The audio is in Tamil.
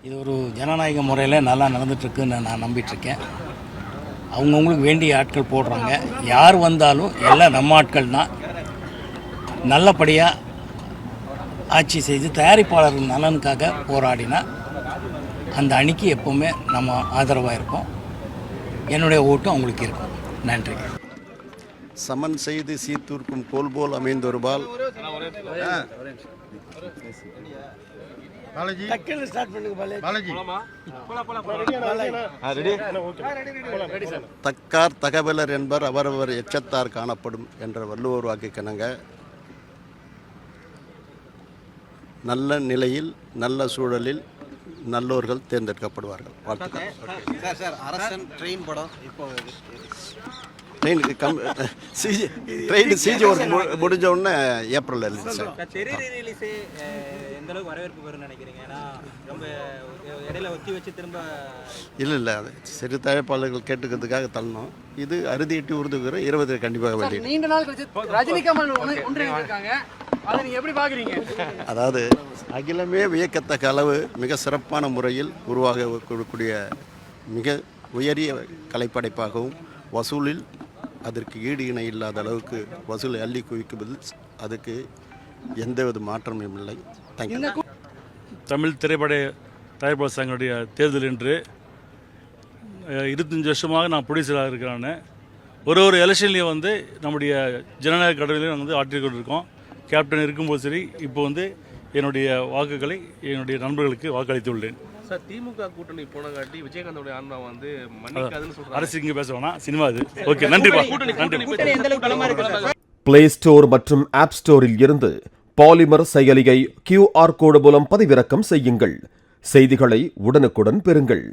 இது ஒரு ஜனநாயக முறையில் நல்லா நடந்துட்டுருக்குன்னு நான் நம்பிட்டுருக்கேன். அவங்கவுங்களுக்கு வேண்டிய ஆட்கள் போடுறாங்க. யார் வந்தாலும் எல்லாம் நம்ம ஆட்கள் தான். நல்லபடியாக ஆட்சி செய்து தயாரிப்பாளர்கள் நலனுக்காக போராடினா அந்த அணிக்கு எப்போவுமே நம்ம ஆதரவாக இருப்போம். என்னுடைய ஓட்டும் அவங்களுக்கு இருக்கும். நன்றி. சமன் செய்து சீர்தூர்க்கும் கோல் போல் அமைந்தொருபால் தக்கார் தகவலர் என்பர் அவரவர் எச்சத்தார் காணப்படும் என்ற வள்ளுவர் வாக்குக்கிணங்க நல்ல நிலையில் நல்ல சூழலில் நல்லோர்கள் தேர்ந்தெடுக்கப்படுவார்கள். வாழ்த்துக்கள். அரசன் ட்ரெயின் படம் இப்போ ட்ரெயின் சிஜி ஒர்க் முடிஞ்ச உடனே ஏப்ரல் சார். இல்லை அது சிறு தயாரிப்பாளர்கள் கேட்டுக்கிறதுக்காக தள்ளணும். இது அறுதியிட்டு உறுதுகிற 20 கண்டிப்பாக வேண்டிய நீண்ட நாள் கழிச்சு ரஜினிகாமல் ஒன்றிணைந்திருக்காங்க. அதை நீங்க எப்படி பார்க்குறீங்க? அதாவது அகிலமே வியக்கத்தக்க அளவு மிக சிறப்பான முறையில் உருவாகக்கூடிய மிக உயரிய கலைப்படைப்பாகவும் வசூலில் அதற்கு ஈடு இணை இல்லாத அளவுக்கு வசூலை அள்ளி குவிக்குவது அதுக்கு எந்தவித மாற்றமும் இல்லை. தேங்க்யூ. தமிழ் திரைப்பட தயாரிப்பாளர் சங்கத்துடைய தேர்தல் என்று 25 வருஷமாக நான் ப்ரொடியூசராக இருக்கிறேன். ஒரு எலெக்ஷன்லேயும் வந்து நம்முடைய ஜனநாயக கடவுளையும் வந்து ஆற்றிக்கொண்டிருக்கோம். கேப்டன் இருக்கும்போது சரி, இப்போ வந்து என்னுடைய வாக்குகளை என்னுடைய நண்பர்களுக்கு வாக்களித்துள்ளேன். சார், திமுக கூட்டணி போனங்காட்டி விஜயகாந்தோட ஆன்மா வந்து மன்னிக்காதுன்னு சொல்றாங்க. அரசு இங்கே பேச வேணாம், சினிமா இது. ஓகே, நன்றிப்பா. நன்றி. பிளே ஸ்டோர் மற்றும் ஆப் ஸ்டோரில் இருந்து பாலிமர் செயலியை QR கோடு மூலம் பதிவிறக்கம் செய்யுங்கள். செய்திகளை உடனுக்குடன் பெறுங்கள்.